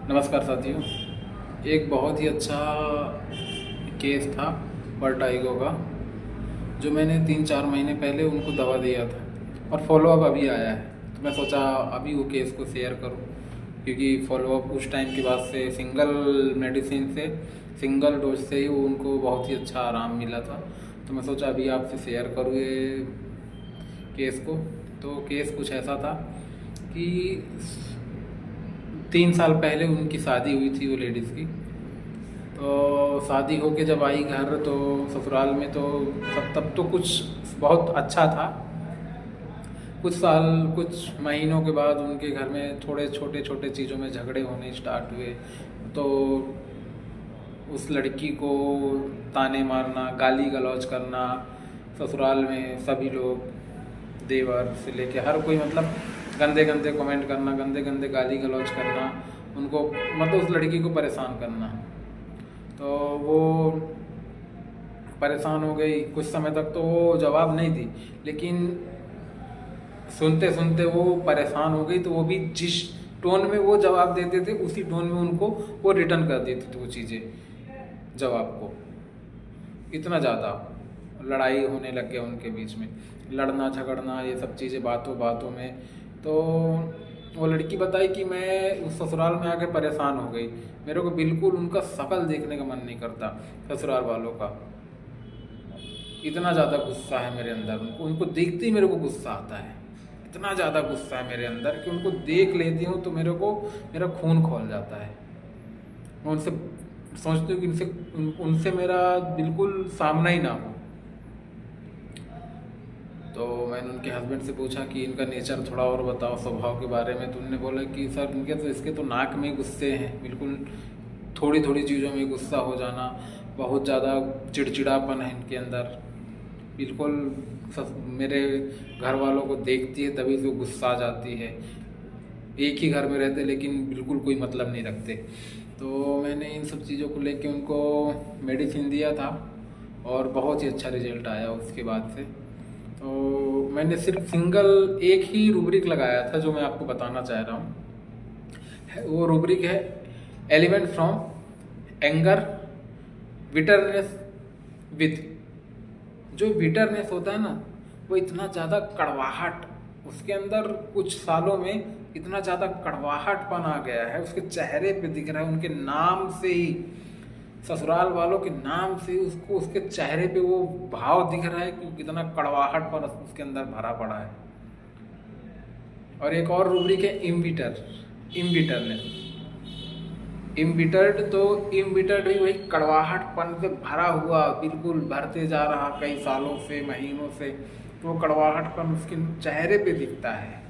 नमस्कार साथियों। एक बहुत ही अच्छा केस था वर्टाइगो का, जो मैंने 3-4 महीने पहले उनको दवा दिया था और फॉलोअप अभी आया है। तो मैं सोचा अभी वो केस को शेयर करूं, क्योंकि फॉलोअप उस टाइम के बाद से सिंगल डोज से ही वो उनको बहुत ही अच्छा आराम मिला था। तो मैं सोचा अभी आपसे शेयर करूँ ये केस को। तो केस कुछ ऐसा था कि 3 साल पहले उनकी शादी हुई थी वो लेडीज़ की। तो शादी होके जब आई घर, तो ससुराल में तो सब तब तो कुछ बहुत अच्छा था। कुछ महीनों के बाद उनके घर में थोड़े छोटे छोटे चीज़ों में झगड़े होने स्टार्ट हुए। तो उस लड़की को ताने मारना, गाली गलौज करना, ससुराल में सभी लोग, देवर से लेके हर कोई, मतलब गंदे गंदे कमेंट करना, गंदे गंदे गाली गलौज करना, उनको मतलब उस लड़की को परेशान करना। तो वो परेशान हो गई। कुछ समय तक तो वो जवाब नहीं दी, लेकिन सुनते सुनते वो परेशान हो गई। तो वो भी जिस टोन में वो जवाब देते थे उसी टोन में उनको वो रिटर्न कर देती थी वो चीज़ें, जवाब को। इतना ज़्यादा लड़ाई होने लग गया उनके बीच में, लड़ना झगड़ना, ये सब चीज़ें बातों बातों में। तो वो लड़की बताई कि मैं उस ससुराल में आके परेशान हो गई, मेरे को बिल्कुल उनका शक्ल देखने का मन नहीं करता ससुराल वालों का। इतना ज़्यादा गुस्सा है मेरे अंदर, उनको देखते ही मेरे को गुस्सा आता है। इतना ज़्यादा गुस्सा है मेरे अंदर कि उनको देख लेती हूँ तो मेरा खून खौल जाता है। मैं उनसे सोचती हूँ कि उनसे मेरा बिल्कुल सामना ही ना हो। तो मैंने उनके हस्बैंड से पूछा कि इनका नेचर थोड़ा और बताओ, स्वभाव के बारे में। तो उन्होंने बोला कि सर इसके तो नाक में गुस्से हैं, बिल्कुल थोड़ी थोड़ी चीज़ों में गुस्सा हो जाना, बहुत ज़्यादा चिड़चिड़ापन है इनके अंदर। बिल्कुल मेरे घर वालों को देखती है तभी तो गुस्सा आ जाती है। एक ही घर में रहते लेकिन बिल्कुल कोई मतलब नहीं रखते। तो मैंने इन सब चीज़ों को लेके उनको मेडिसिन दिया था और बहुत ही अच्छा रिजल्ट आया उसके बाद से। तो मैंने सिर्फ सिंगल एक ही रूब्रिक लगाया था जो मैं आपको बताना चाह रहा हूँ। वो रूब्रिक है element from anger, bitterness with. जो बिटरनेस होता है ना, वो इतना ज़्यादा कड़वाहट उसके अंदर, कुछ सालों में इतना ज़्यादा कड़वाहटपन आ गया है, उसके चेहरे पे दिख रहा है। उनके नाम से ही, ससुराल वालों के नाम से ही उसको, उसके चेहरे पे वो भाव दिख रहा है कि कितना कड़वाहटपन उसके अंदर भरा पड़ा है। और एक और रूब्रिक है इम्बिटरनेस। इम्बिटर्ड, तो इम्बिटर्ड भी वही कड़वाहटपन से भरा हुआ, बिल्कुल भरते जा रहा कई सालों से, महीनों से। तो वो कड़वाहटपन उसके चेहरे पे दिखता है।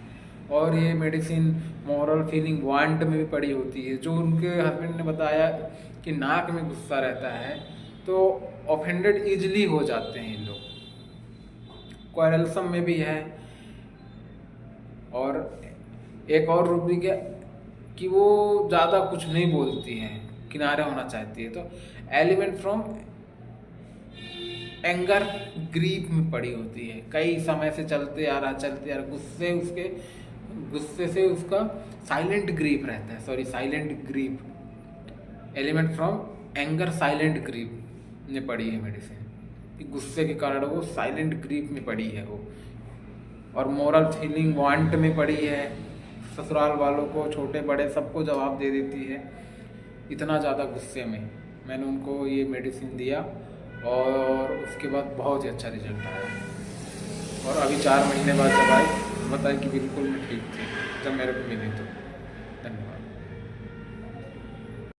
और ये मेडिसिन मोरल फीलिंग वांट में भी पड़ी होती है। जो उनके हस्बैंड ने बताया कि नाक में गुस्सा रहता है, तो ऑफेंडेड इजली हो जाते हैं ये लोग। क्वारलसम में भी है। और एक और रूब्रिक है कि वो ज़्यादा कुछ नहीं बोलती हैं, किनारे होना चाहती है। तो एलिमेंट फ्रॉम एंगर, ग्रीफ में पड़ी होती है, कई समय से चलते आ रहा गुस्से से उसका साइलेंट ग्रीफ रहता है, silent grief. Element from anger, silent grief में पड़ी है मेडिसिन, कि गुस्से के कारण वो साइलेंट ग्रीफ में पड़ी है वो। और मोरल फीलिंग वांट में पड़ी है, ससुराल वालों को, छोटे बड़े सबको जवाब दे देती है। इतना ज़्यादा गुस्से में मैंने उनको ये मेडिसिन दिया और उसके बाद बहुत ही अच्छा रिजल्ट आया। और अभी 4 महीने बाद जब आई, बताया कि बिल्कुल मैं ठीक थी जब मेरे को मिली। तो धन्यवाद।